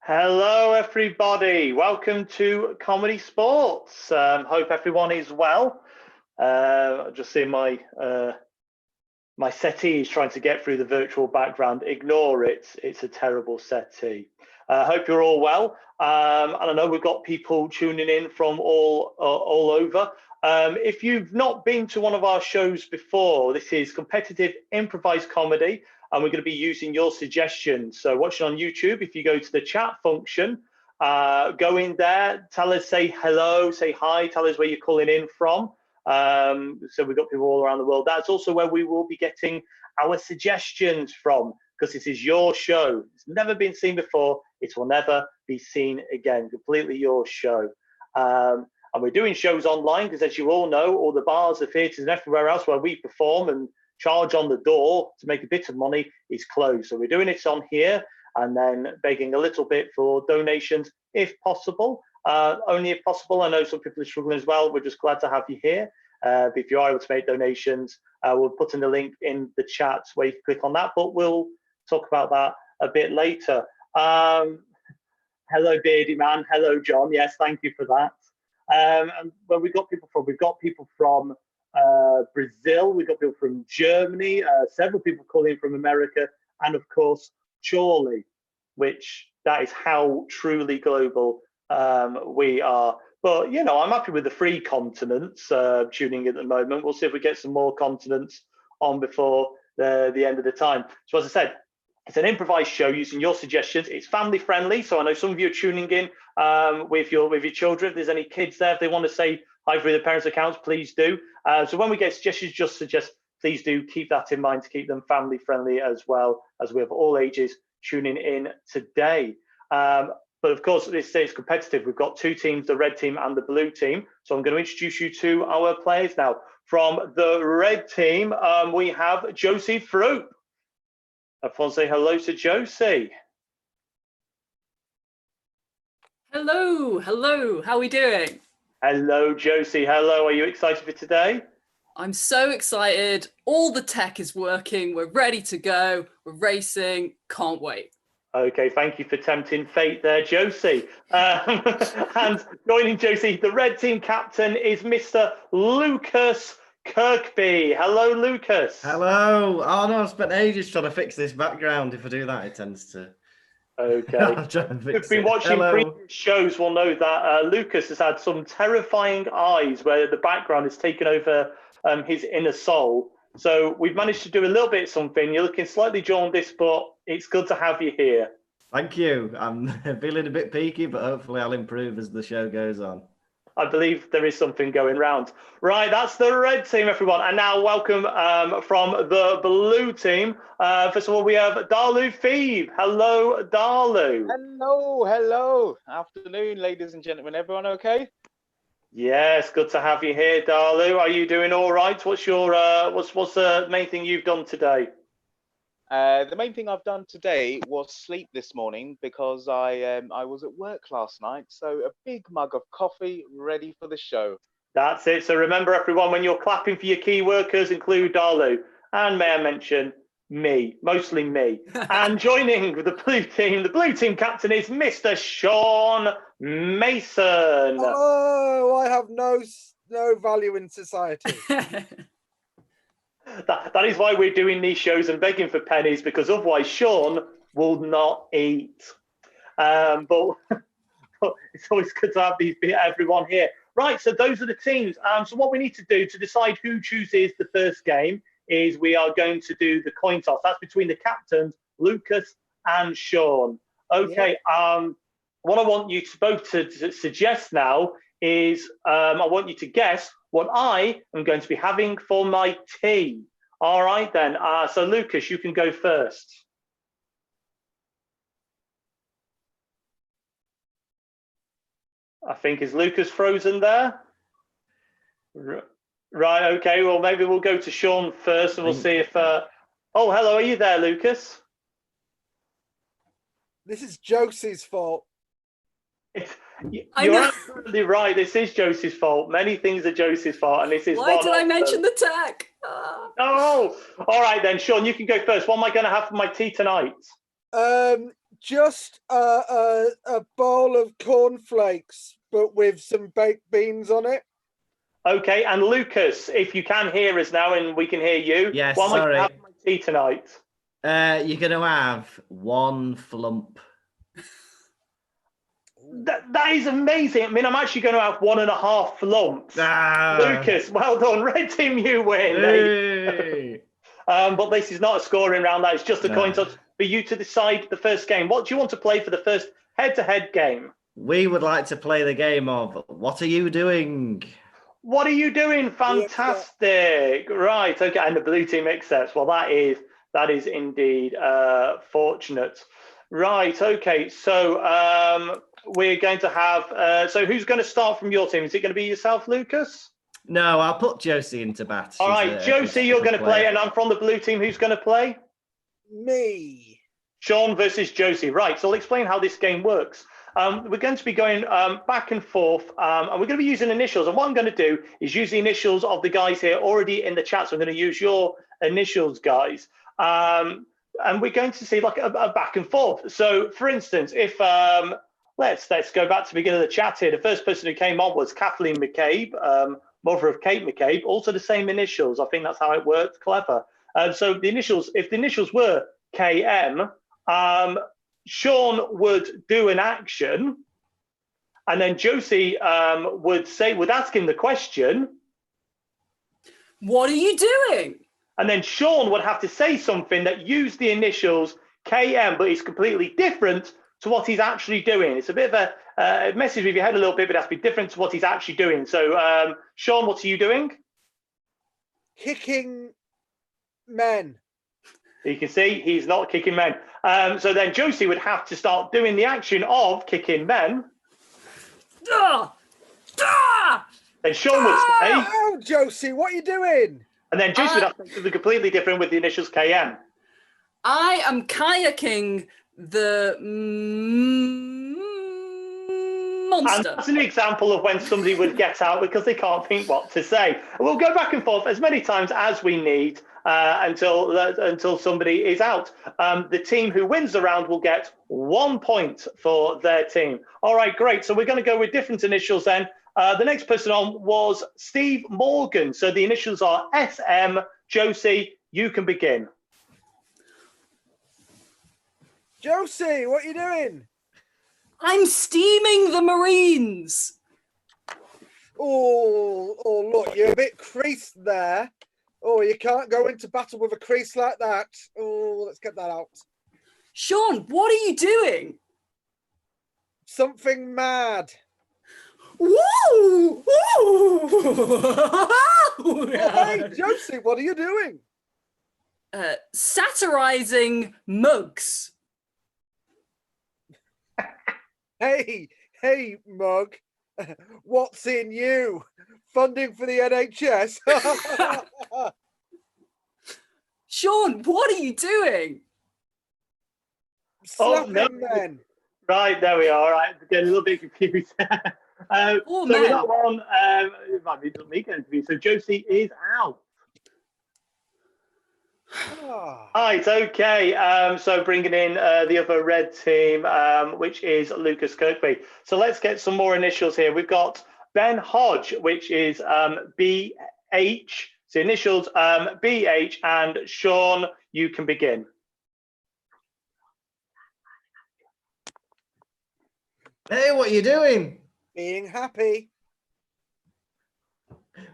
Hello, everybody. Welcome to ComedySportz. Hope everyone is well. Just seeing my settee is trying to get through the virtual background. Ignore it. It's a terrible settee. Hope you're all well. And I know we've got people tuning in from all over. If you've not been to one of our shows before, this is competitive improvised comedy, and we're going to be using your suggestions. So watching on YouTube, if you go to the chat function, go in there, tell us, say hello, say hi, tell us where you're calling in from. So we've got people all around the world. That's also where we will be getting our suggestions from, because this is your show. It's never been seen before. It will never be seen again. Completely your show. And we're doing shows online because, as you all know, all the bars, the theatres and everywhere else where we perform and charge on the door to make a bit of money is closed. So we're doing it on here and then begging a little bit for donations if possible. Only if possible. I know some people are struggling as well. We're just glad to have you here. But if you are able to make donations, we'll put in the link in the chat where you can click on that, but we'll talk about that a bit later. Hello, Beardy Man. Hello, John. Yes, thank you for that. And where we've got people from Brazil, we've got people from Germany, several people calling from America, and of course, Chorley, which that is how truly global we are. But, you know, I'm happy with the 3 continents tuning in at the moment. We'll see if we get some more continents on before the end of the time. So as I said, it's an improvised show using your suggestions. It's family friendly. So I know some of you are tuning in with your children. If there's any kids there, if they want to say hi through their parents' accounts, please do. So when we get suggestions, just suggest, please do keep that in mind to keep them family friendly, as well as we have all ages tuning in today. But of course, this is competitive. We've got 2 teams, the red team and the blue team. So I'm going to introduce you to our players now. From the red team, we have Josie Fruit. Everyone say hello to Josie. Hello, hello. How are we doing? Hello, Josie. Hello. Are you excited for today? I'm so excited. All the tech is working. We're ready to go. We're racing. Can't wait. Okay, thank you for tempting fate there, Josie. And joining Josie, the red team captain is Mr. Lucas Kirkby. Hello, Lucas. Hello. Oh no, I've spent ages trying to fix this background. If I do that, it tends to. Okay. Who've been watching previous shows will know that Lucas has had some terrifying eyes where the background has taken over his inner soul. So we've managed to do a little bit of something. You're looking slightly jaundiced, but it's good to have you here. Thank you. I'm feeling a bit peaky, but hopefully I'll improve as the show goes on. I believe there is something going round. Right, that's the red team, everyone. And now welcome from the blue team. First of all, we have Darlu Phoebe. Hello, Darlu. Hello. Afternoon, ladies and gentlemen. Everyone okay? Yes, good to have you here, Darlu. Are you doing all right? What's your what's the main thing you've done today? The main thing I've done today was sleep this morning because I was at work last night. So a big mug of coffee ready for the show. That's it. So remember, everyone, when you're clapping for your key workers, include Darlu. And may I mention me, mostly me. And joining the blue team captain is Mr. Sean Mason. Oh, I have no value in society. That is why we're doing these shows and begging for pennies, because otherwise Sean will not eat. But it's always good to have everyone here. Right, so those are the teams. So what we need to do to decide who chooses the first game is we are going to do the coin toss. That's between the captains, Lucas and Sean. Okay, yeah. What I want you to both to suggest now is I want you to guess what I am going to be having for my tea. All right, then. So, Lucas, you can go first. I think, is Lucas frozen there? Right, okay. Well, maybe we'll go to Sean first and we'll see if... Oh, hello. Are you there, Lucas? This is Josie's fault. You're absolutely right. This is Josie's fault. Many things are Josie's fault, and this is Why one did I of mention them. the tech? Oh, all right then, Sean. You can go first. What am I going to have for my tea tonight? Just a bowl of cornflakes, but with some baked beans on it. Okay, and Lucas, if you can hear us now and we can hear you, Yes, what am I sorry. having my tea tonight? You're going to have one flump. That is amazing. I mean, I'm actually going to have 1.5 lumps. Lucas, well done. Red team, you win. Hey. But this is not a scoring round. That is just a coin No. toss for you to decide the first game. What do you want to play for the first head-to-head game? We would like to play the game of What Are You Doing? What are you doing? Fantastic. Right. Okay. And the blue team accepts. Well, that is indeed fortunate. Right. Okay. So we're going to have. So who's going to start from your team? Is it going to be yourself, Lucas? No, I'll put Josie into bat. All right, Josie, you're going to play, and I'm from the blue team. Who's going to play? Me. Sean versus Josie. Right. So I'll explain how this game works. We're going to be going back and forth, and we're going to be using initials. And what I'm going to do is use the initials of the guys here already in the chat. So I'm going to use your initials, guys. And we're going to see like a back and forth. So, for instance, if let's go back to the beginning of the chat here. The first person who came on was Kathleen McCabe, mother of Kate McCabe. Also the same initials. I think that's how it worked. Clever. So the initials, if the initials were KM, Sean would do an action, and then Josie would ask him the question. What are you doing? And then Sean would have to say something that used the initials KM, but is completely different to what he's actually doing. It's a bit of a message with your head a little bit, but it has to be different to what he's actually doing. So, Sean, what are you doing? Kicking men. You can see he's not kicking men. So then Josie would have to start doing the action of kicking men. Then Sean would say... Oh, Josie, what are you doing? And then Josie would have to do something completely different with the initials KM. I am kayaking the monster. And that's an example of when somebody would get out because they can't think what to say. We'll go back and forth as many times as we need until somebody is out. The team who wins the round will get 1 point for their team. All right, great. So we're going to go with different initials then. The next person on was Steve Morgan. So the initials are SM. Josie, you can begin. Josie, what are you doing? I'm steaming the Marines. Oh, look, you're a bit creased there. Oh, you can't go into battle with a crease like that. Oh, let's get that out. Sean, what are you doing? Something mad. Woo! Woo! Oh, hey, Josie, what are you doing? Satirizing mugs. Hey, mug. What's in you? Funding for the NHS? Sean, what are you doing? Slapping men. Right, there we are. All right, getting a little bit confused. So man. with that one, it might be me getting confused. So Josie is out. Right, okay. So bringing in the other red team, which is Lucas Kirkby. So let's get some more initials here. We've got Ben Hodge, which is BH. So initials BH, and Sean, you can begin. Hey, what are you doing? Being happy.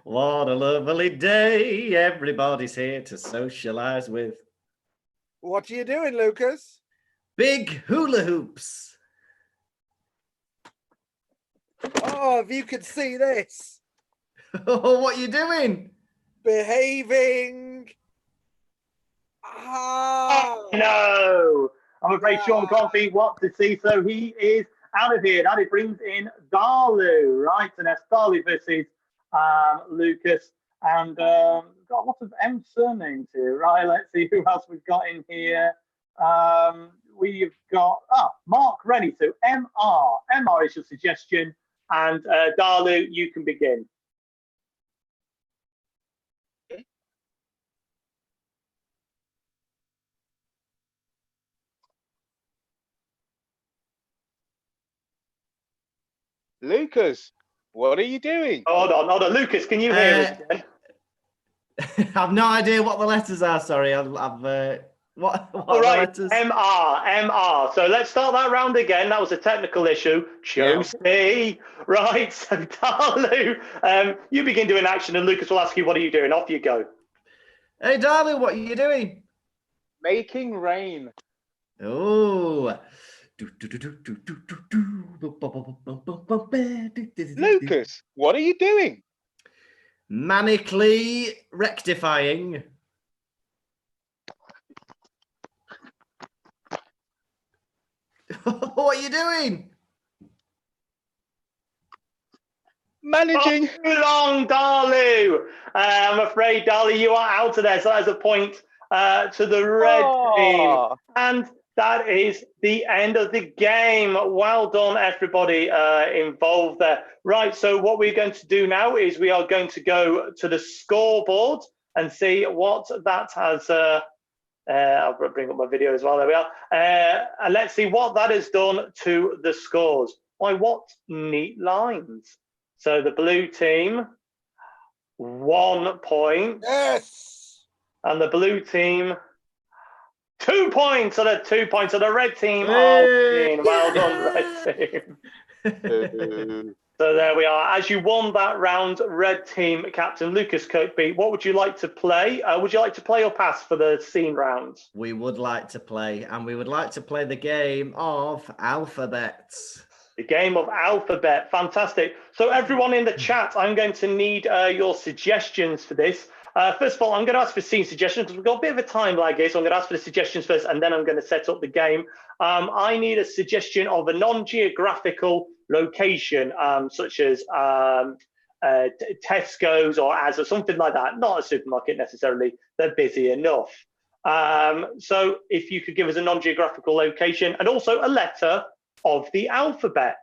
What a lovely day. Everybody's here to socialize with. What are you doing, Lucas? Big hula hoops. Oh, if you could see this. Oh, what are you doing? Behaving. No, I'm afraid Sean can't think what to see, so he is out of here. That it brings in Darlu, right? And that's Darlu versus Lucas, and got lots of M surnames here, right? Let's see who else we've got in here. We've got Mark Rennie, so MR is your suggestion, and Darlu, you can begin. Lucas, what are you doing? Hold on. Lucas, can you hear us again? I've no idea what the letters are. Sorry, what All are the right, letters? MR. So let's start that round again. That was a technical issue. Josie. Right, so Darlu, you begin doing action and Lucas will ask you, what are you doing? Off you go. Hey, darling, what are you doing? Making rain. Oh. Lucas, what are you doing? Manically rectifying. What are you doing? Managing. Too long, Darlu. I'm afraid, Darlu, you are out of there. So that's a point to the red team. Oh, And that is the end of the game. Well done, everybody involved there. Right, so what we're going to do now is we are going to go to the scoreboard and see what that has... I'll bring up my video as well. There we are. And let's see what that has done to the scores. Why, what neat lines. So the blue team, 1 point. Yes. And the blue team, 2 points. So the 2 points. So the red team Hey! are well done, red team. So there we are. As you won that round, red team captain Lucas Kirkby, what would you like to play? Would you like to play or pass for the scene round? We would like to play, and we would like to play the game of alphabets. The game of alphabet. Fantastic. So everyone in the chat, I'm going to need your suggestions for this. First of all, I'm going to ask for scene suggestions because we've got a bit of a time lag here. So I'm going to ask for the suggestions first, and then I'm going to set up the game. I need a suggestion of a non-geographical location, such as Tesco's or Asda, something like that. Not a supermarket necessarily. They're busy enough. So if you could give us a non-geographical location and also a letter of the alphabet.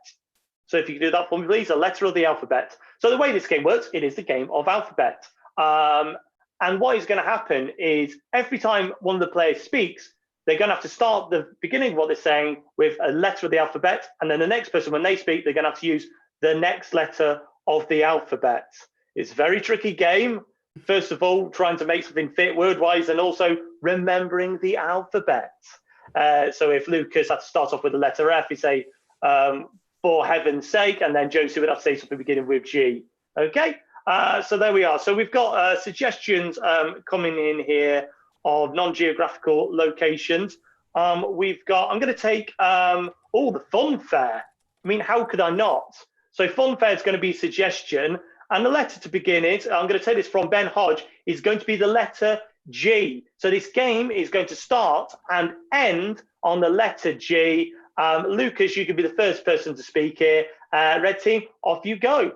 So if you could do that for me, please, a letter of the alphabet. So the way this game works, it is the game of alphabet. And what is going to happen is every time one of the players speaks, they're going to have to start the beginning of what they're saying with a letter of the alphabet. And then the next person, when they speak, they're going to have to use the next letter of the alphabet. It's a very tricky game. First of all, trying to make something fit word-wise and also remembering the alphabet. So if Lucas had to start off with the letter F, he'd say, for heaven's sake, and then Josie would have to say something beginning with G. Okay, so there we are. So we've got suggestions coming in here of non-geographical locations. I'm going to take, the fun fair. I mean, how could I not? So fun fair is going to be suggestion, and the letter to begin it, I'm going to take this from Ben Hodge, is going to be the letter G. So this game is going to start and end on the letter G. Lucas, you can be the first person to speak here. Red team, off you go.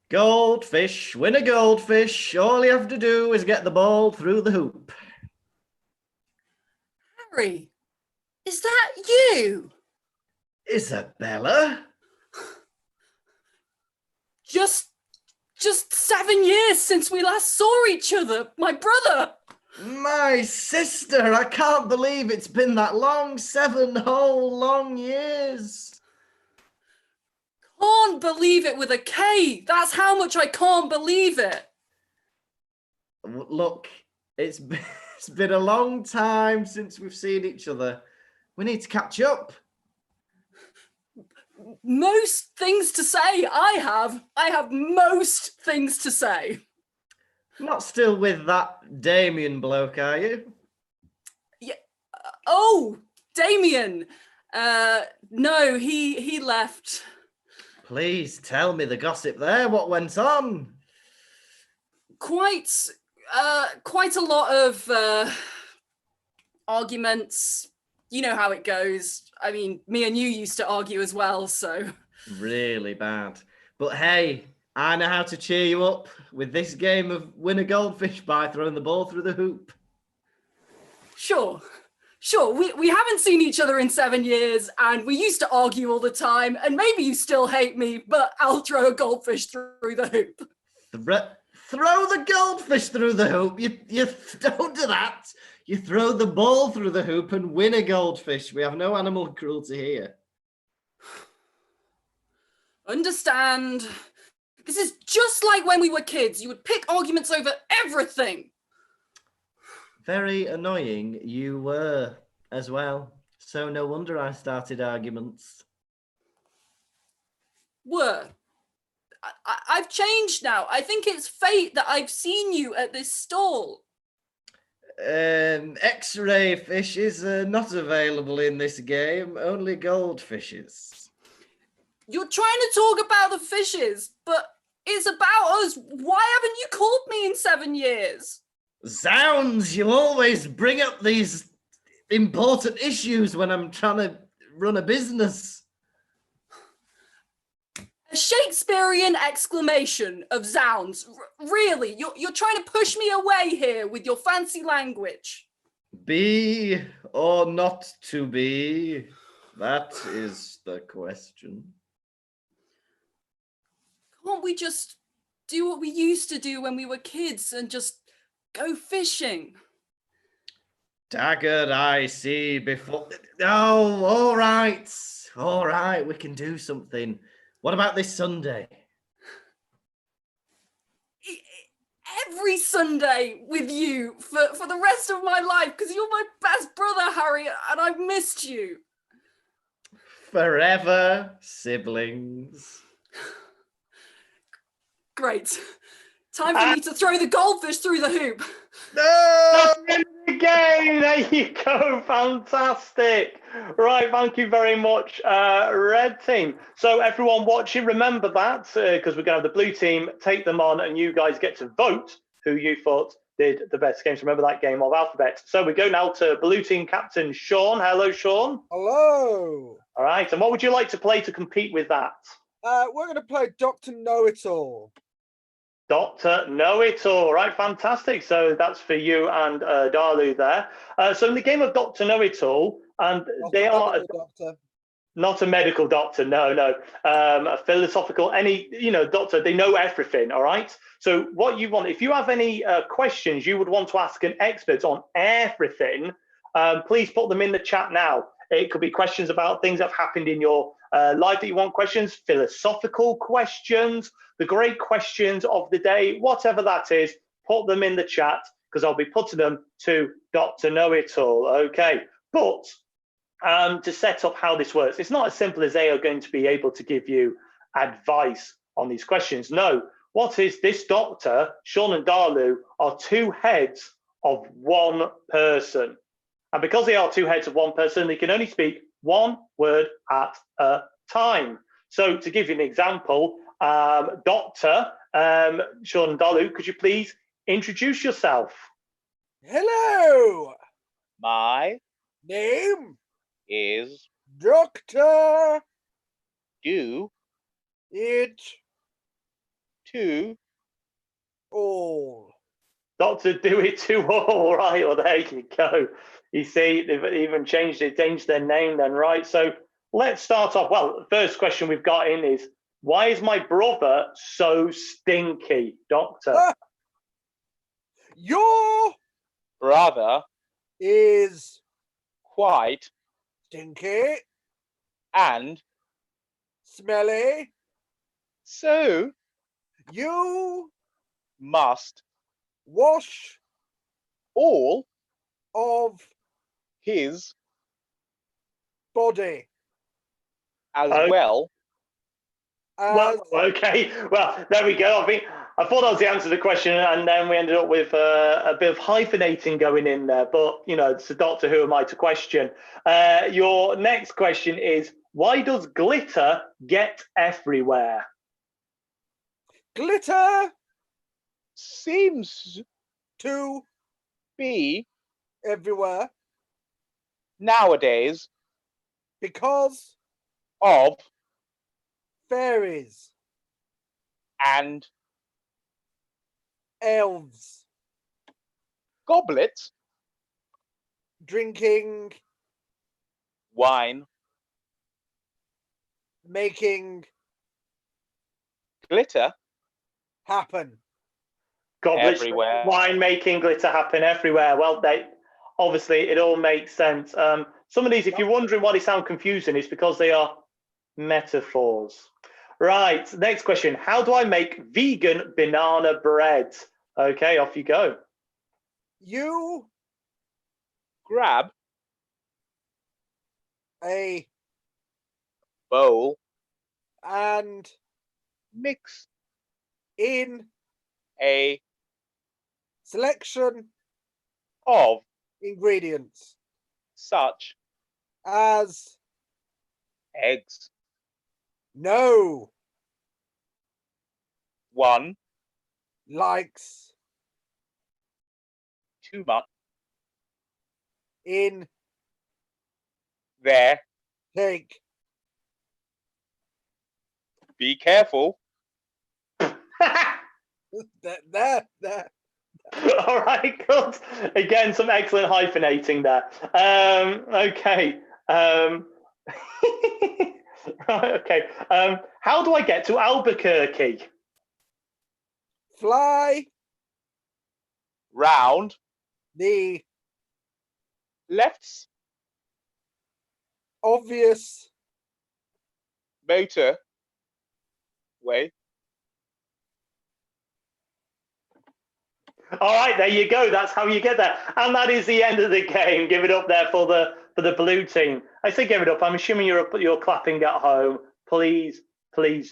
Goldfish, win a goldfish. All you have to do is get the ball through the hoop. Harry, is that you? Isabella? Just 7 years since we last saw each other, my brother. My sister, I can't believe it's been that long. 7 whole long years. Can't believe it with a K. That's how much I can't believe it. Look, it's been a long time since we've seen each other. We need to catch up. Most things to say I have most things to say. Not still with that Damien bloke, are you? Yeah. Oh, Damien. No, he left. Please tell me the gossip there. What went on? Quite a lot of arguments. You know how it goes. I mean, me and you used to argue as well, so. Really bad. But hey, I know how to cheer you up with this game of win a goldfish by throwing the ball through the hoop. Sure. We haven't seen each other in 7 years, and we used to argue all the time, and maybe you still hate me, but I'll throw a goldfish through the hoop. Throw the goldfish through the hoop? You don't do that. You throw the ball through the hoop and win a goldfish. We have no animal cruelty here. Understand. This is just like when we were kids. You would pick arguments over everything. Very annoying you were as well. So no wonder I started arguments. Were. I've changed now. I think it's fate that I've seen you at this stall. X-ray fish is not available in this game, only goldfishes. You're trying to talk about the fishes, but it's about us. Why haven't you called me in 7 years? Zounds, you always bring up these important issues when I'm trying to run a business. A Shakespearean exclamation of zounds. Really, you're trying to push me away here with your fancy language. Be or not to be? That is the question. Can't we just do what we used to do when we were kids and just go fishing? Dagger I see before. Oh, all right. All right, we can do something. What about this Sunday? Every Sunday with you for the rest of my life, because you're my best brother, Harry, and I've missed you. Forever siblings. Great. Time for me to throw the goldfish through the hoop. No! That's the end of the game. There you go. Fantastic. Right. Thank you very much, red team. So everyone watching, remember that because we're going to have the blue team take them on and you guys get to vote who you thought did the best games. Remember that game of alphabet. So we go now to blue team captain Sean. Hello, Sean. Hello. All right. And what would you like to play to compete with that? We're going to play Dr. Know-It-All. Dr. Know-It-All, right? Fantastic. So that's for you and Darlu there. So in the game of Dr. Know-It-All, and they are not a medical doctor, no. A philosophical, doctor, they know everything, all right? So what you want, if you have any questions you would want to ask an expert on everything, please put them in the chat now. It could be questions about things that have happened in your life that you want questions, philosophical questions, the great questions of the day, whatever that is, put them in the chat because I'll be putting them to Dr. Know-It-All. Okay, but to set up how this works, it's not as simple as they are going to be able to give you advice on these questions. No, what is this doctor, Sean and Darlu, are two heads of one person. And because they are two heads of one person, they can only speak one word at a time. So to give you an example, Dr. Sean and Darlu, could you please introduce yourself? Hello. My Name is Doctor. do It to all. Doctor Do It To All, right? Well, there you go. You see, they've even changed their name then, right? So let's start off. Well, the first question we've got in is, why is my brother so stinky, Doctor? Your brother is quite stinky, and smelly. so You must wash all of his body. as Oh. well. As Well, okay. Well, there we go. I thought that was the answer to the question, and then we ended up with a bit of hyphenating going in there. But, it's a doctor, who am I to question? Your next question is, why does glitter get everywhere? glitter Seems to be everywhere nowadays because of fairies, and elves, goblets, drinking, wine, making glitter happen. Goblets, everywhere. wine making, glitter happen everywhere. Well, obviously it all makes sense. Some of these, if you're wondering why they sound confusing, it's because they are metaphors. Right, next question. How do I make vegan banana bread? Okay, off you go. You Grab a bowl. and Mix in a selection of ingredients such as eggs. no 1 likes too much. in There. take Be careful. there. All right, good. Again, some excellent hyphenating there. Okay. Right, okay. How do I get to Albuquerque? Fly Round. the Lefts. obvious Motor. Way. All right, there you go. That's how you get there. And that is the end of the game. Give it up there for the blue team. I say give it up. I'm assuming you're clapping at home. Please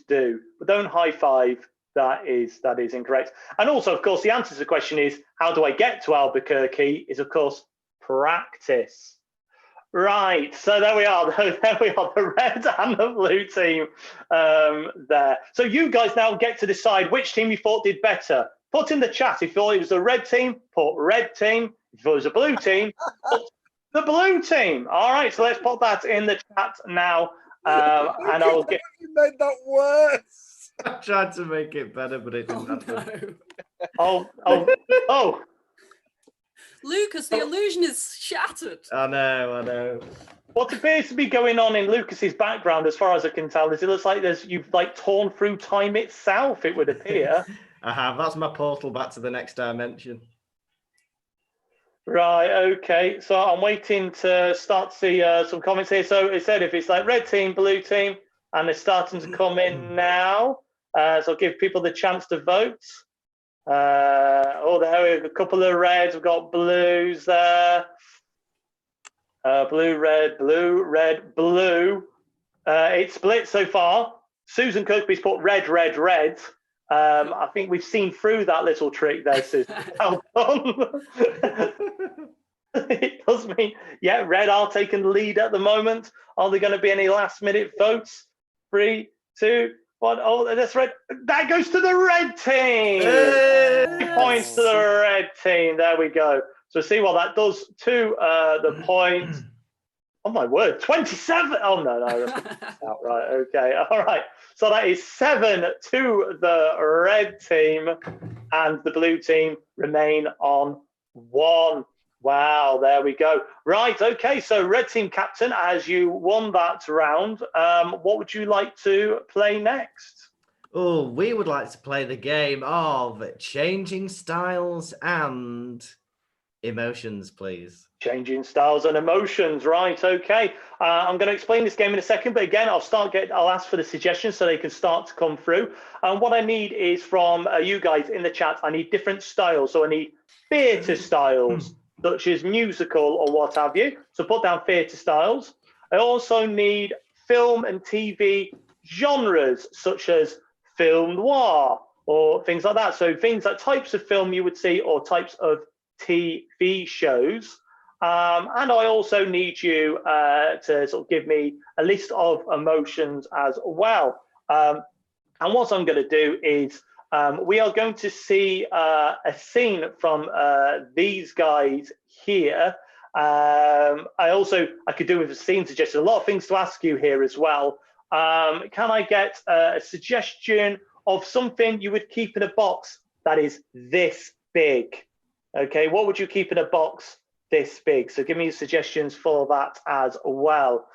do. But don't high five. That is incorrect. And also, of course, the answer to the question is how do I get to Albuquerque? Is of course practice. Right, so there we are. There we are, the red and the blue team there. So you guys now get to decide which team you thought did better. Put in the chat if you thought it was the red team, put red team. If it was a blue team, put the blue team. All right, so let's put that in the chat now. And I'll get. You made that worse. I tried to make it better, but it didn't happen. No. Oh. Lucas, the illusion is shattered. I know. What appears to be going on in Lucas's background, as far as I can tell, is it looks like you've like torn through time itself. It would appear. I have. That's my portal back to the next dimension. Right. Okay. So I'm waiting to start to see some comments here. So it said if it's like red team, blue team, and they're starting to come in now. So I'll give people the chance to vote. There we have a couple of reds. We've got blues there. Blue, red, blue. It's split so far. Susan Kirkby's put red. I think we've seen through that little trick there, Susan. Well done. It does mean, yeah, red are taking the lead at the moment. Are there going to be any last-minute votes? 3, 2, 1. Oh, that's red. That goes to the red team. Hey! 2 points to the red team. There we go. So see what that does to the points. Oh my word, 27. Oh no, that's not right. Okay, all right. So that is 7 to the red team, and the blue team remain on 1. Wow, there we go. Right, okay. So red team captain, as you won that round, what would you like to play next? Oh, we would like to play the game of changing styles and emotions, please. Changing styles and emotions, right? Okay. I'm going to explain this game in a second, but again, I'll ask for the suggestions so they can start to come through. And what I need is from you guys in the chat. I need different styles, so I need theatre styles, such as musical or what have you. So put down theatre styles. I also need film and TV genres, such as film noir or things like that. So things like types of film you would see or types of TV shows. And I also need you to sort of give me a list of emotions as well. And what I'm going to do is we are going to see a scene from these guys here. I could do with a scene suggestion. A lot of things to ask you here as well. Can I get a suggestion of something you would keep in a box that is this big? Okay, what would you keep in a box this big? So give me suggestions for that as well.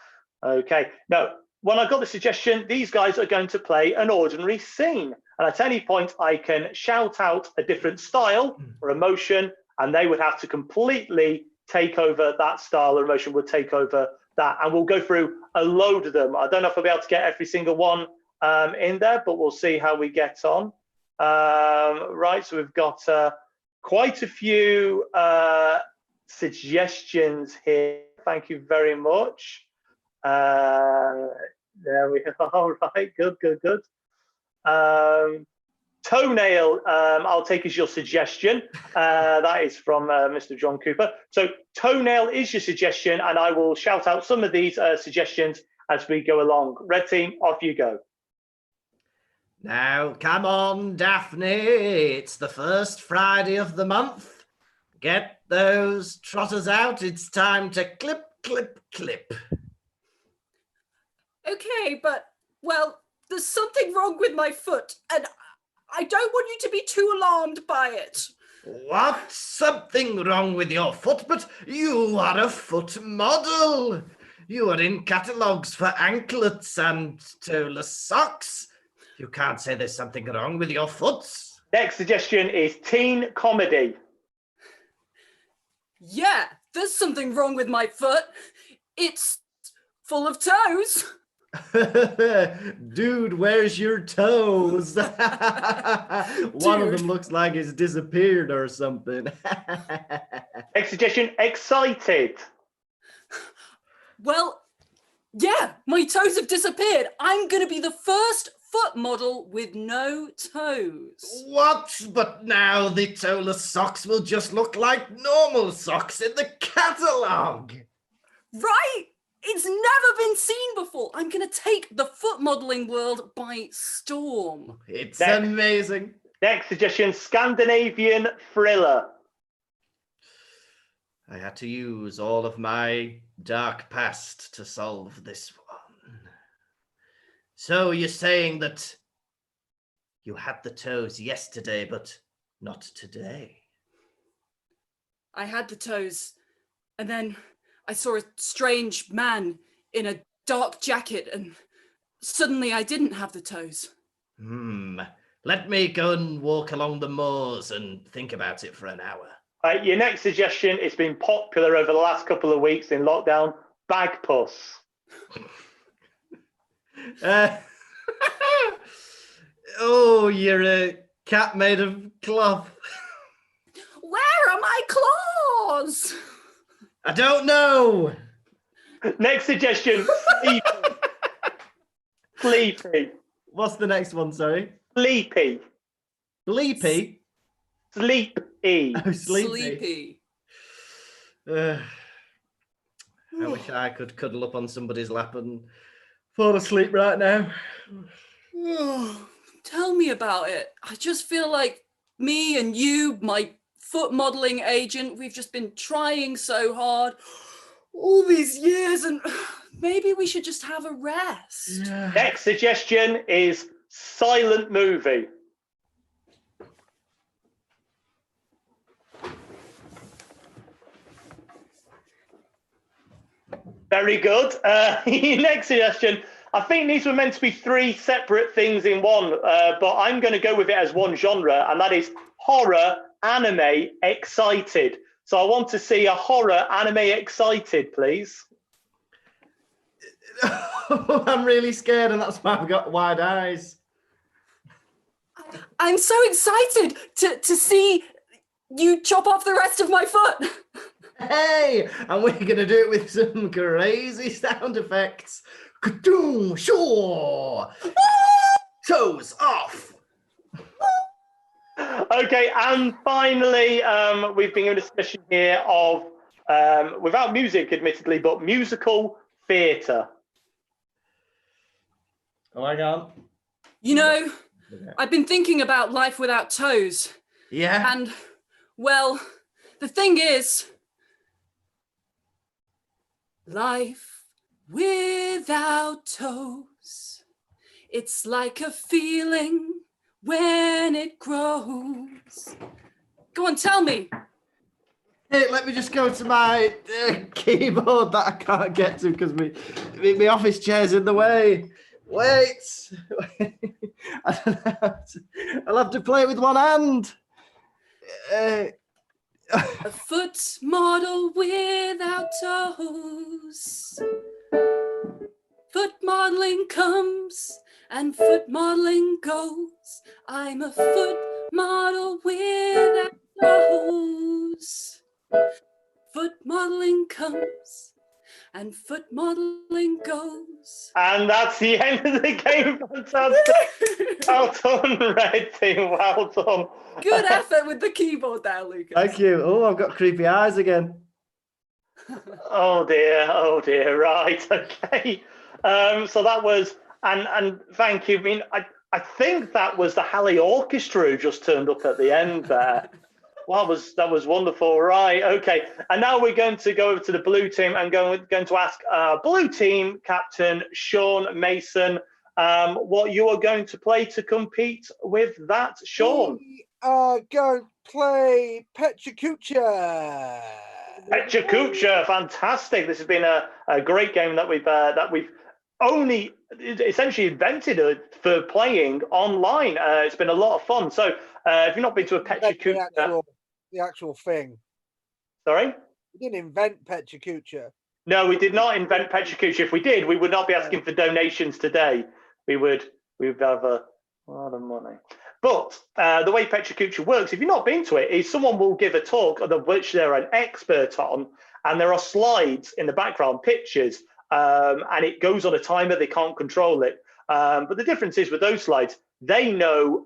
Okay, now when I got the suggestion, these guys are going to play an ordinary scene. And at any point, I can shout out a different style or emotion, and they would have to completely take over that style or emotion, would take over that. And we'll go through a load of them. I don't know if I'll be able to get every single one in there, but we'll see how we get on. Right, so we've got quite a few suggestions here. Thank you very much. There we go. All right, good. Toenail, I'll take as your suggestion. That is from Mr. John Cooper. So toenail is your suggestion, and I will shout out some of these suggestions as we go along. Red team, off you go. Now, come on, Daphne. It's the first Friday of the month. Get those trotters out. It's time to clip, clip, clip. Okay, but, well, there's something wrong with my foot, and I don't want you to be too alarmed by it. What? Something wrong with your foot? But you are a foot model. You are in catalogues for anklets and toeless socks. You can't say there's something wrong with your foot. Next suggestion is teen comedy. Yeah, there's something wrong with my foot. It's full of toes. Dude, where's your toes? One of them looks like it's disappeared or something. Next suggestion, excited. Well, yeah, my toes have disappeared. I'm going to be the first foot model with no toes. What? But now the toeless socks will just look like normal socks in the catalogue. Right? It's never been seen before. I'm going to take the foot modeling world by storm. It's amazing. Next suggestion, Scandinavian thriller. I had to use all of my dark past to solve this one. So you're saying that you had the toes yesterday, but not today? I had the toes, and then I saw a strange man in a dark jacket, and suddenly I didn't have the toes. Let me go and walk along the moors and think about it for an hour. Your next suggestion, it's been popular over the last couple of weeks in lockdown, bag puss. Oh, you're a cat made of cloth. Where are my claws? I don't know. Next suggestion, sleepy. Sleepy. What's the next one, sorry? Sleepy. Bleepy? Sleepy. Oh, sleepy. Sleepy. I wish I could cuddle up on somebody's lap and fall asleep right now. Oh, tell me about it. I just feel like me and you, my foot modeling agent, we've just been trying so hard all these years, and maybe we should just have a rest. Yeah. Next suggestion is silent movie. Very good. Next suggestion. I think these were meant to be three separate things in one, but I'm going to go with it as one genre, and that is horror, anime, excited. So I want to see a horror anime excited, please. I'm really scared, and that's why I've got wide eyes. I'm so excited to see you chop off the rest of my foot. Hey, and we're going to do it with some crazy sound effects. Ka-doom, sure. Toes off. Okay, and finally, we've been given a session here of, without music, admittedly, but musical theatre. Oh, I can't. You know, I've been thinking about life without toes. Yeah. And, well, the thing is, life without toes, it's like a feeling when it grows. Go on, tell me. Hey, let me just go to my keyboard that I can't get to because my office chair's in the way. Wait. I'll have to play it with one hand. A foot model without toes. Foot modeling comes and foot modeling goes. I'm a foot model without a hose. Foot modeling comes and foot modeling goes. And that's the end of the game. Fantastic. Well done, Red Team. Well done. Good effort with the keyboard there, Lucas. Thank you. Oh, I've got creepy eyes again. Oh dear. Right, okay. So that was, and thank you. I mean, I think that was the Halley Orchestra who just turned up at the end there. Wow, that was wonderful. Right, okay. And now we're going to go over to the blue team and going to ask blue team captain Sean Mason what you are going to play to compete with that, Sean. We are going to play Pechakucha. Pechakucha, fantastic. This has been a great game that we've only essentially invented for playing online. It's been a lot of fun. So if you've not been to a Pechakucha, the actual thing. Sorry? We didn't invent Pechakucha. No, we did not invent Pechakucha. If we did, we would not be asking for donations today. We would have a lot of money. But the way Pechakucha works, if you've not been to it, is someone will give a talk of which they're an expert on, and there are slides in the background, pictures, and it goes on a timer. They can't control it. But the difference is with those slides, they know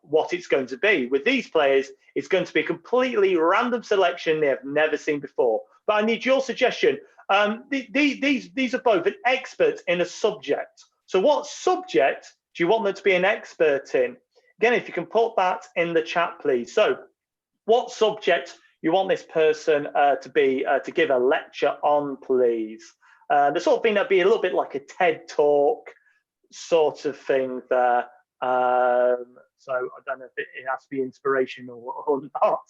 what it's going to be. With these players, it's going to be a completely random selection they have never seen before. But I need your suggestion. These are both an expert in a subject. So what subject do you want them to be an expert in? Again, if you can put that in the chat, please. So what subject you want this person to give a lecture on, please? The sort of thing that'd be a little bit like a TED talk sort of thing there. So I don't know if it has to be inspirational or not,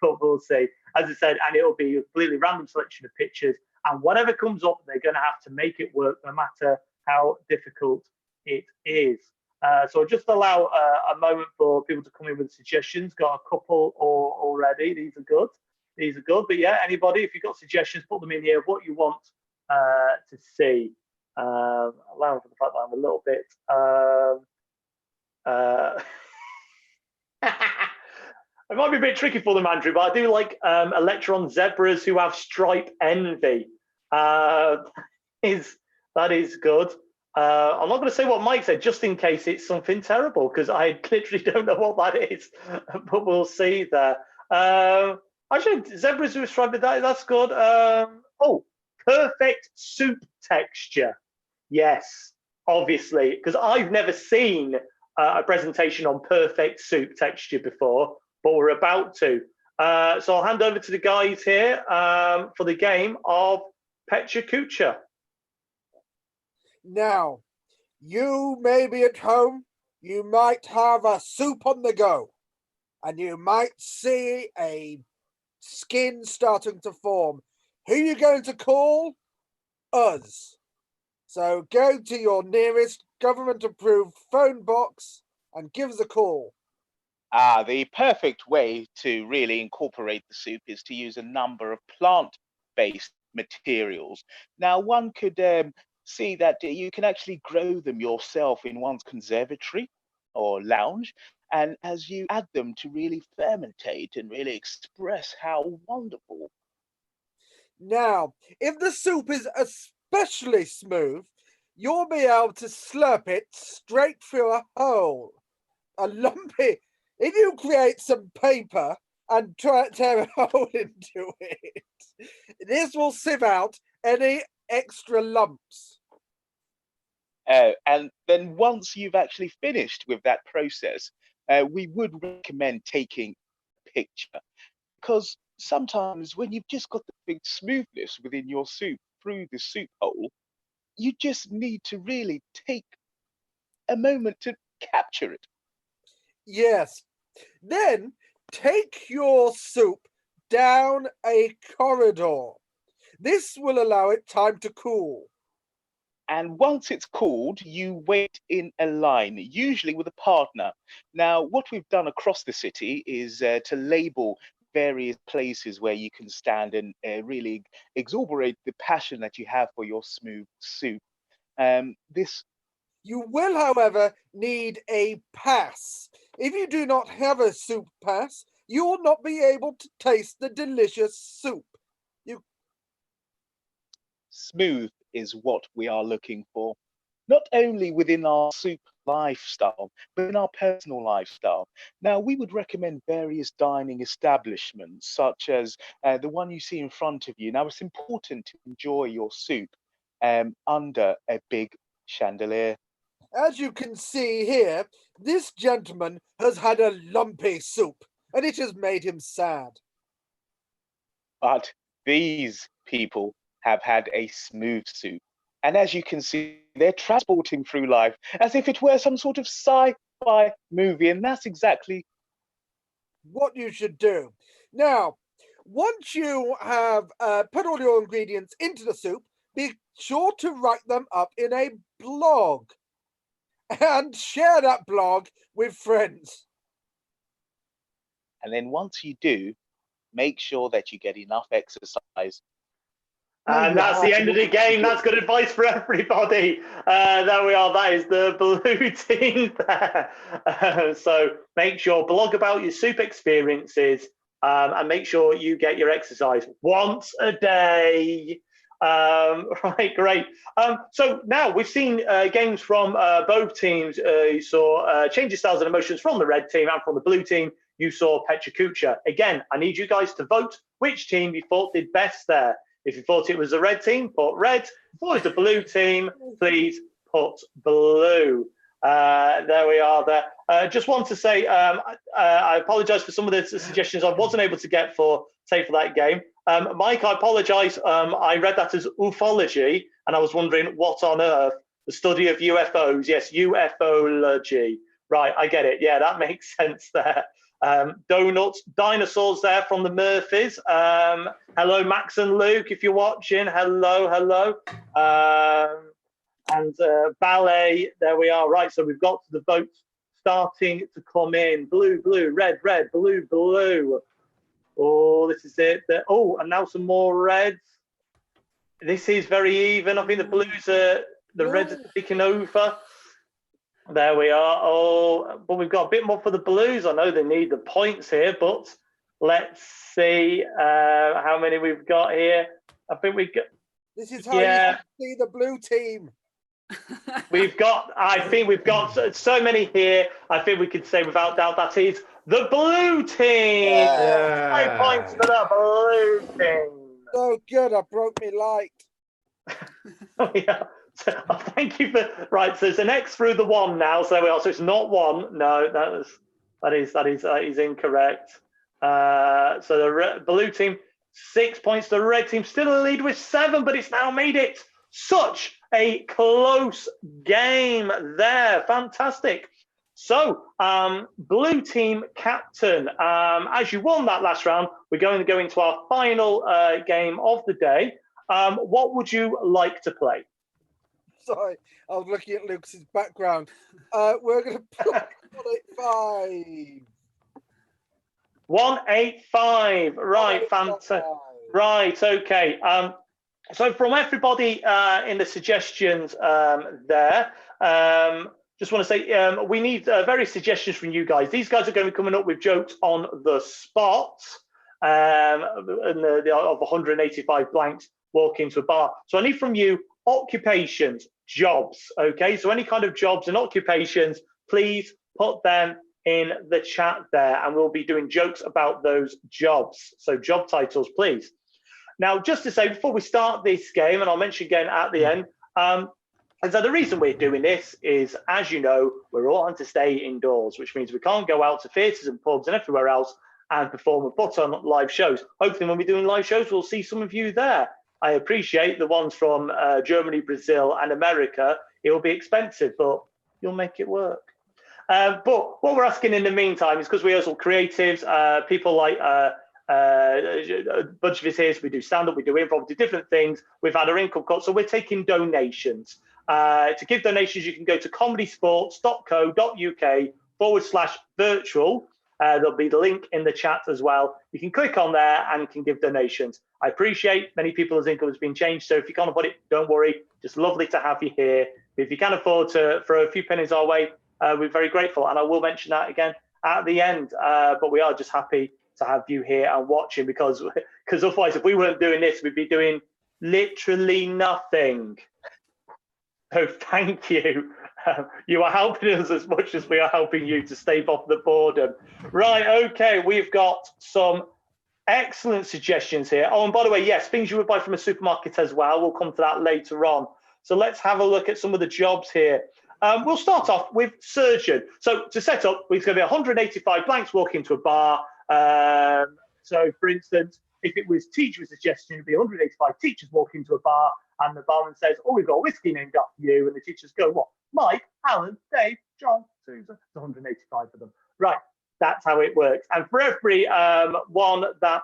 but we'll see. As I said, and it'll be a completely random selection of pictures, and whatever comes up, they're going to have to make it work no matter how difficult it is. So I'll just allow a moment for people to come in with suggestions. Got a couple already. These are good. But yeah, anybody, if you've got suggestions, put them in here of what you want to see. Allowing for the fact that I'm a little bit it might be a bit tricky for them, Andrew, but I do like a lecture on zebras who have stripe envy. That is good. I'm not going to say what Mike said, just in case it's something terrible, because I literally don't know what that is, but we'll see there. Actually, zebras who have striped, that's good. Oh, perfect soup texture. Yes, obviously, because I've never seen a presentation on perfect soup texture before, but we're about to. So I'll hand over to the guys here for the game of Pechakucha. Now, you may be at home, you might have a soup on the go, and you might see a skin starting to form. Who are you going to call? Us. So go to your nearest government-approved phone box and give us a call. The perfect way to really incorporate the soup is to use a number of plant-based materials. Now, one could see that you can actually grow them yourself in one's conservatory or lounge, and as you add them to really fermentate and really express how wonderful. Now, if the soup is especially smooth, you'll be able to slurp it straight through a hole. A lumpy. If you create some paper and tear a hole into it, this will sieve out any extra lumps. And then once you've actually finished with that process, we would recommend taking a picture, because sometimes when you've just got the big smoothness within your soup through the soup hole, you just need to really take a moment to capture it. Yes. Then take your soup down a corridor. This will allow it time to cool. And once it's cooled, you wait in a line, usually with a partner. Now, what we've done across the city is to label various places where you can stand and really exuberate the passion that you have for your smooth soup. This You will, however, need a pass. If you do not have a soup pass, you will not be able to taste the delicious soup. Smooth is what we are looking for, not only within our soup lifestyle, but in our personal lifestyle. Now, we would recommend various dining establishments, such as the one you see in front of you. Now, it's important to enjoy your soup under a big chandelier. As you can see here, this gentleman has had a lumpy soup, and it has made him sad. But these people have had a smooth soup. And as you can see, they're transporting through life as if it were some sort of sci-fi movie. And that's exactly What you should do. Now, once you have put all your ingredients into the soup, be sure to write them up in a blog and share that blog with friends. And then once you do, make sure that you get enough exercise. And that's the end of the game. That's good advice for everybody. There we are. That is the blue team there. So make sure, blog about your soup experiences, and make sure you get your exercise once a day. Right, great. So now we've seen games from both teams. You saw change of styles and emotions from the red team, and from the blue team, you saw Pecha Kucha. Again, I need you guys to vote which team you thought did best there. If you thought it was the red team, put red. If it was the blue team, please put blue. There we are there. Just want to say, I apologise for some of the suggestions I wasn't able to get for that game. Mike, I apologise. I read that as ufology, and I was wondering what on earth, the study of UFOs. Yes, ufology. Right, I get it. Yeah, that makes sense there. Donuts, dinosaurs there from the Murphys. Hello, Max and Luke, if you're watching. Hello. And ballet, there we are. Right, so we've got the votes starting to come in. Blue, red, blue. Oh, this is it. Oh, and now some more reds. This is very even. I think the blues are, the reds are taking over. There we are. Oh, but we've got a bit more for the blues. I know they need the points here, but let's see how many we've got here. I think we've got. This is how you see the blue team. I think we've got so many here. I think we could say without doubt that is the blue team. Yeah. 5 points for the blue team. So good, I broke me light. Oh, yeah. So, thank you for right. So it's an X through the one now. So there we are. So it's not one. No, that is incorrect. So the blue team 6 points. The red team still in the lead with 7, but it's now made it such a close game there. Fantastic. So blue team captain, as you won that last round, we're going to go into our final game of the day. What would you like to play? Sorry, I was looking at Luke's background. We're going to play 185. 185. Right, fantastic. Right, okay. So from everybody in the suggestions there, just want to say we need various suggestions from you guys. These guys are going to be coming up with jokes on the spot, and of 185 blanks walk into a bar. So I need from you occupations, jobs, okay? So any kind of jobs and occupations, please put them in the chat there, and we'll be doing jokes about those jobs. So job titles, please. Now, just to say, before we start this game, and I'll mention again at the end, and so the reason we're doing this is, as you know, we're all having to stay indoors, which means we can't go out to theatres and pubs and everywhere else and perform and put on live shows. Hopefully when we're doing live shows, we'll see some of you there. I appreciate the ones from Germany, Brazil, and America. It will be expensive, but you'll make it work. But what we're asking in the meantime is, because we're also creatives, people like a bunch of us here, so we do stand-up, we do improv, we do different things. We've had our income cut, so we're taking donations. To give donations, you can go to comedysportz.co.uk/virtual. There'll be the link in the chat as well. You can click on there and can give donations. I appreciate many people's income has been changed, so if you can't afford it, don't worry. Just lovely to have you here If you can afford to throw a few pennies our way, we're very grateful. And I will mention that again at the end. But we are just happy to have you here and watching, because otherwise, if we weren't doing this, we'd be doing literally nothing. So thank you. You are helping us as much as we are helping you to stave off the boredom. Right, okay, we've got some excellent suggestions here. Oh, and by the way, yes, things you would buy from a supermarket as well. We'll come to that later on. So let's have a look at some of the jobs here. We'll start off with surgeon. So to set up, it's going to be 185 blanks walk into a bar. So for instance, if it was teacher suggestion, it'd be 185 teachers walk into a bar, and the barman says, "Oh, we've got a whiskey named after you," and the teachers go, "What? Mike, Alan, Dave, John, Susan." It's 185 of them. Right. That's how it works. And for every one that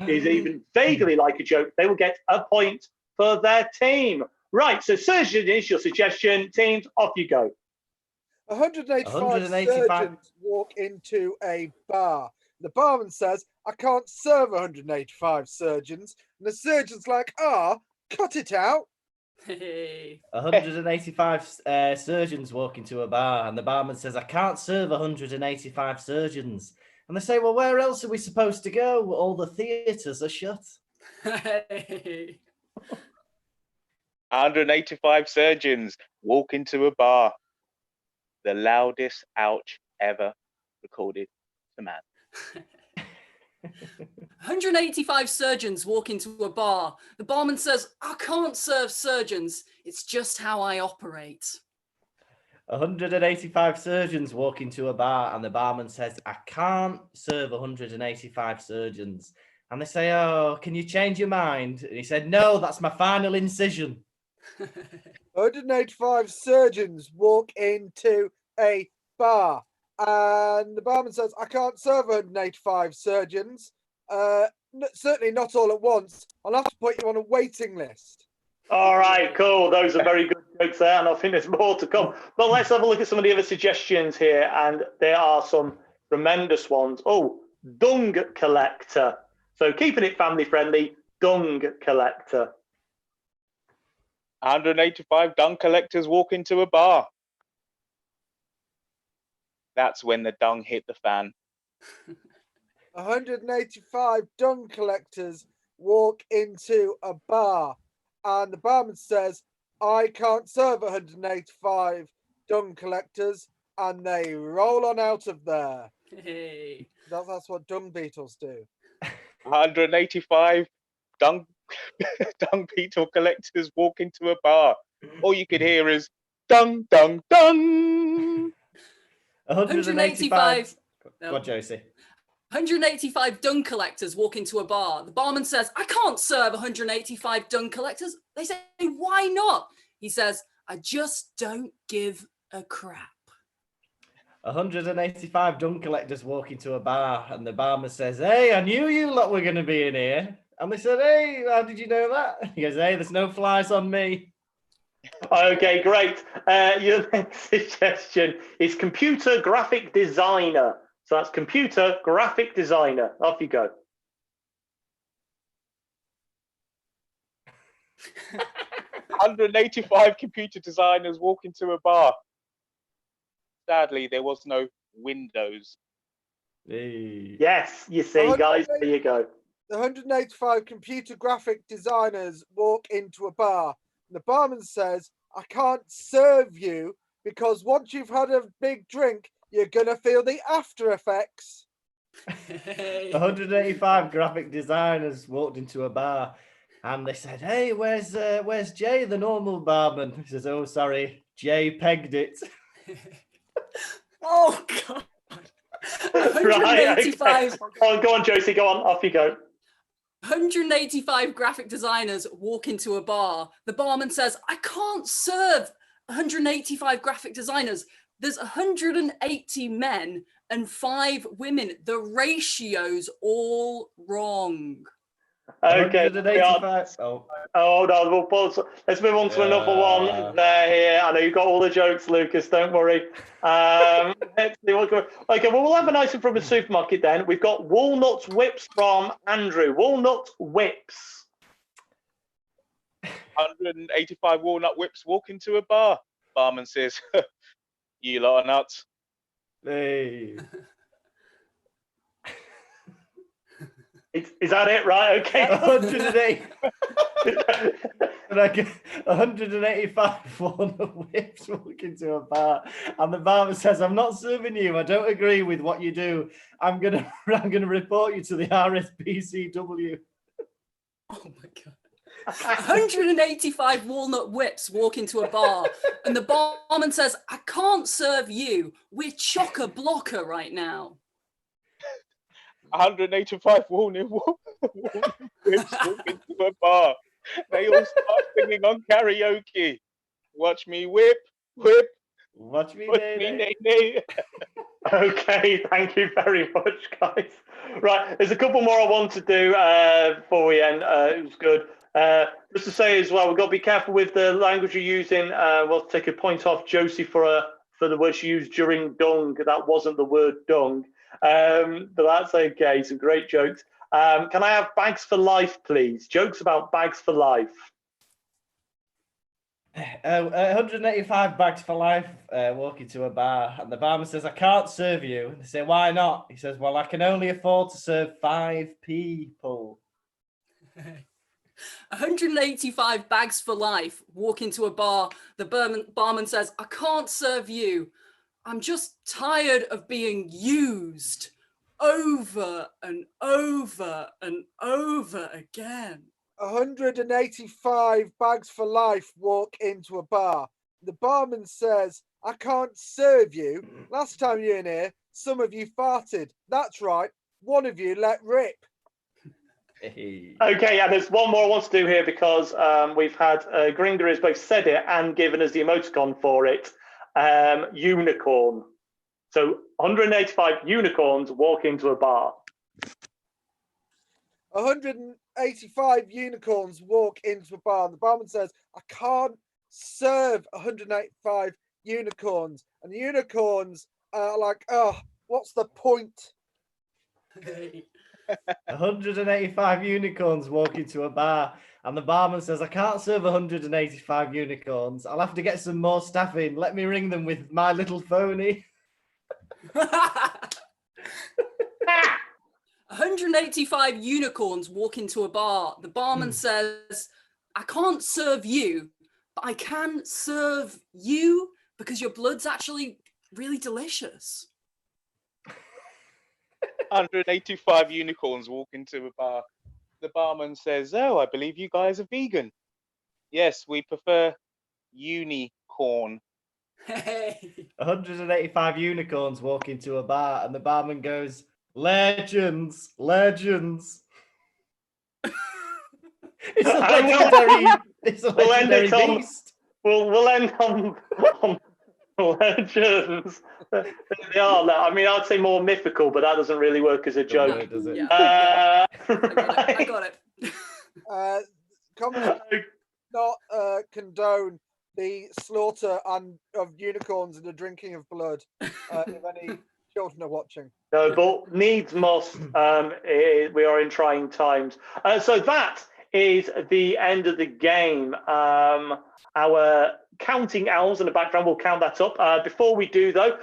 is even vaguely like a joke, they will get a point for their team. Right, so surgeon is your suggestion. Teams, off you go. 185 surgeons walk into a bar. The barman says, "I can't serve 185 surgeons." And the surgeon's like, cut it out. Hey. 185 surgeons walk into a bar, and the barman says, "I can't serve 185 surgeons." And they say, "Well, where else are we supposed to go? All the theatres are shut." Hey. 185 surgeons walk into a bar. The loudest ouch ever recorded to man. 185 surgeons walk into a bar. The barman says, "I can't serve surgeons. It's just how I operate." 185 surgeons walk into a bar, and the barman says, "I can't serve 185 surgeons." And they say, "Oh, can you change your mind?" And he said, "No, that's my final incision." 185 surgeons walk into a bar, and the barman says, "I can't serve 185 surgeons. Certainly not all at once. I'll have to put you on a waiting list." All right, cool. Those are very good jokes there, and I think there's more to come. But let's have a look at some of the other suggestions here, and there are some tremendous ones. Oh, dung collector. So keeping it family friendly, dung collector. 185 dung collectors walk into a bar. That's when the dung hit the fan. 185 dung collectors walk into a bar, and the barman says, "I can't serve 185 dung collectors," and they roll on out of there. Hey. That's what dung beetles do. 185 dung beetle collectors walk into a bar. All you could hear is dung, dung, dung. 185. Go on, Josie. 185 dung collectors walk into a bar. The barman says, "I can't serve 185 dung collectors." They say, "Why not?" He says, "I just don't give a crap." 185 dung collectors walk into a bar, and the barman says, "Hey, I knew you lot were going to be in here." And they said, "Hey, how did you know that?" He goes, "Hey, there's no flies on me." Okay, great. Your next suggestion is computer graphic designer. So that's computer graphic designer. Off you go. 185 computer designers walk into a bar. Sadly, there was no windows. Hey. Yes, you see, guys. There you go. The 185 computer graphic designers walk into a bar, and the barman says, "I can't serve you because once you've had a big drink, you're gonna feel the after effects." 185 graphic designers walked into a bar, and they said, "Hey, where's Jay, the normal barman?" He says, "Oh, sorry, Jay pegged it." Oh, God. Right, 185. okay. Go on, Josie. Go on. Off you go. 185 graphic designers walk into a bar. The barman says, "I can't serve 185 graphic designers. There's 180 men and 5 women. The ratio's all wrong." Okay. 185. Oh, Hold on. We'll pause. Let's move on to another one there here. I know you've got all the jokes, Lucas. Don't worry. Let's see what okay, well, we'll have a nice one from a supermarket then. We've got walnut whips from Andrew. Walnut whips. 185 walnut whips walk into a bar. Barman says, "You lot are nuts." Hey. Is that it? Right. Okay. 108. And I get 185 walnut whips walk into a bar, and the barman says, "I'm not serving you. I don't agree with what you do. I'm gonna report you to the RSPCW." Oh my god. 185 walnut whips walk into a bar, and the barman says, "I can't serve you. We're chock-a-blocker right now." 185 walnut whips walk into a bar. They all start singing on karaoke. Watch me whip, whip, Watch me, watch me, nay, nay. Okay, thank you very much, guys. Right, there's a couple more I want to do before we end. It was good. Just to say as well, we've got to be careful with the language you're using. We'll take a point off Josie for the word she used during dung. That wasn't the word dung, but that's okay. Some great jokes. Can I have bags for life, please? Jokes about bags for life. 185 bags for life walk into a bar, and the barman says, "I can't serve you." They say, "Why not?" He says, "Well, I can only afford to serve 5 people." 185 bags for life walk into a bar. The barman says, "I can't serve you. I'm just tired of being used over and over and over again." 185 bags for life walk into a bar. The barman says, "I can't serve you. Last time you were in here, some of you farted. That's right. One of you let rip." Hey. Okay, and there's one more I want to do here because we've had Gringer has both said it and given us the emoticon for it. Unicorn. So 185 unicorns walk into a bar. 185 unicorns walk into a bar, and the barman says, "I can't serve 185 unicorns." And the unicorns are like, "Oh, what's the point?" 185 unicorns walk into a bar, and the barman says, "I can't serve 185 unicorns. I'll have to get some more staff in. Let me ring them with my little phony." 185 unicorns walk into a bar. The barman says, "I can't serve you, but I can serve you because your blood's actually really delicious." 185 unicorns walk into a bar. The barman says, "Oh, I believe you guys are vegan." "Yes, we prefer unicorn." Hey. 185 unicorns walk into a bar, and the barman goes, "Legends, legends." It's a legendary, We'll end it on- beast. We'll end on legends. They are. I mean, I'd say more mythical, but that doesn't really work as a joke. No, does it? Yeah. I Right. got it. Comedy not condone the slaughter of unicorns and the drinking of blood. If any children are watching. No, but needs must. We are in trying times. So that is the end of the game. Our counting owls in the background will count that up. Before we do, though,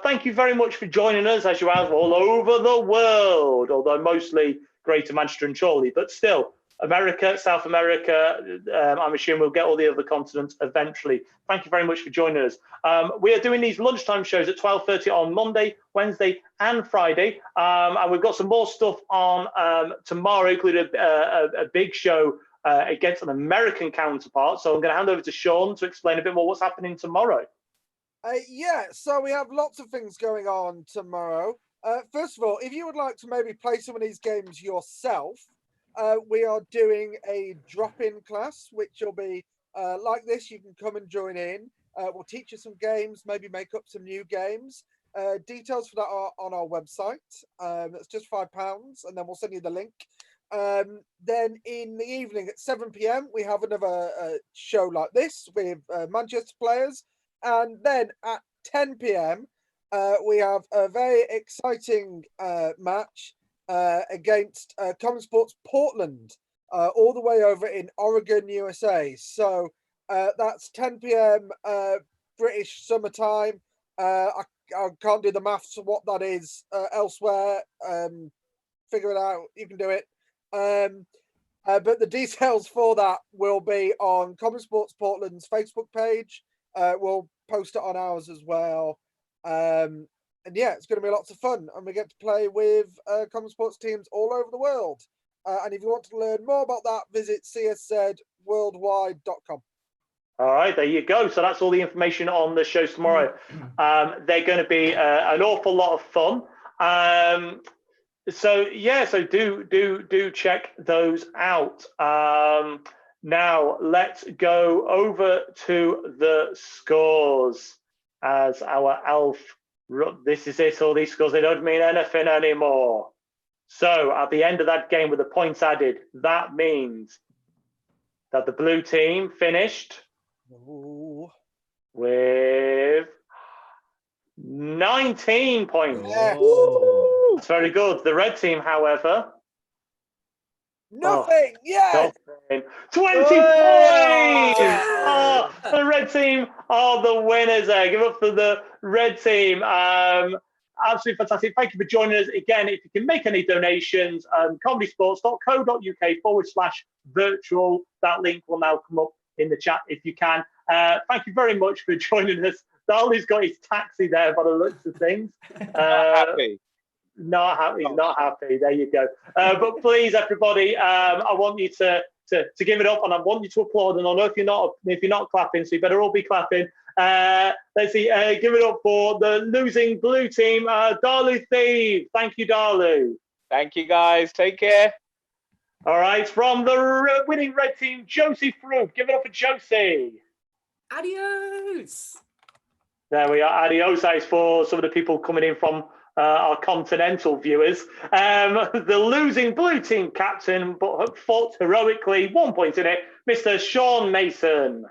thank you very much for joining us as you have all over the world, although mostly Greater Manchester and Chorley, but still. America, South America, I'm assuming we'll get all the other continents eventually. Thank you very much for joining us. We are doing these lunchtime shows at 12:30 on Monday, Wednesday, and Friday. And we've got some more stuff on tomorrow, including a big show against an American counterpart. So I'm going to hand over to Sean to explain a bit more what's happening tomorrow. Yeah, so we have lots of things going on tomorrow. First of all, if you would like to maybe play some of these games yourself, we are doing a drop-in class, which will be like this. You can come and join in. We'll teach you some games, maybe make up some new games. Details for that are on our website. It's just £5, and then we'll send you the link. Then in the evening at 7 p.m, we have another show like this with Manchester players. And then at 10 p.m, we have a very exciting match against ComedySportz Portland, all the way over in Oregon, USA. So that's 10 p.m. British summertime. I can't do the maths of what that is elsewhere. Figure it out. You can do it. But the details for that will be on ComedySportz Portland's Facebook page. We'll post it on ours as well. And yeah, it's going to be lots of fun. And we get to play with ComedySportz teams all over the world. And if you want to learn more about that, visit cszworldwide.com. All right, there you go. So that's all the information on the shows tomorrow. They're going to be an awful lot of fun. So do check those out. Now let's go over to the scores as our elf. This is it. All these scores, they don't mean anything anymore. So at the end of that game with the points added, that means that the blue team finished with 19 points. Oh. That's very good. The red team, however, Nothing. Yeah. 20 points. Oh, the red team are the winners there. Give up for the red team. Absolutely fantastic. Thank you for joining us again. If you can make any donations, comedysportz.co.uk/virtual. That link will now come up in the chat if you can. Thank you very much for joining us. Darley's got his taxi there by the looks of things. Happy. Not happy. He's not happy. There you go. But please, everybody, I want you to give it up, and I want you to applaud. And I know if you're not clapping, so you better all be clapping. Let's see. Give it up for the losing blue team, Darlu Thieve. Thank you, Darlu. Thank you, guys. Take care. All right, from the winning red team, Josie Fruit. Give it up for Josie. Adios. There we are. Adios, guys, for some of the people coming in from our continental viewers. The losing blue team captain, but fought heroically, 1 point in it, Mr. Sean Mason.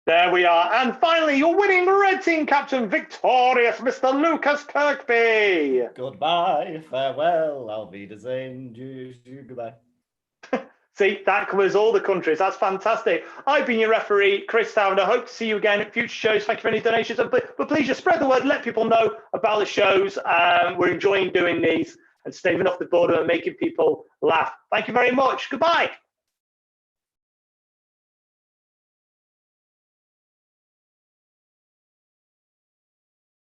There we are. And finally, your winning red team captain, victorious Mr. Lucas Kirkby. Goodbye, farewell, Auf Wiedersehen, goodbye. See, that covers all the countries. That's fantastic. I've been your referee, Chris Town. I hope to see you again at future shows. Thank you for any donations. But please just spread the word. Let people know about the shows. We're enjoying doing these and staving off the border and making people laugh. Thank you very much. Goodbye.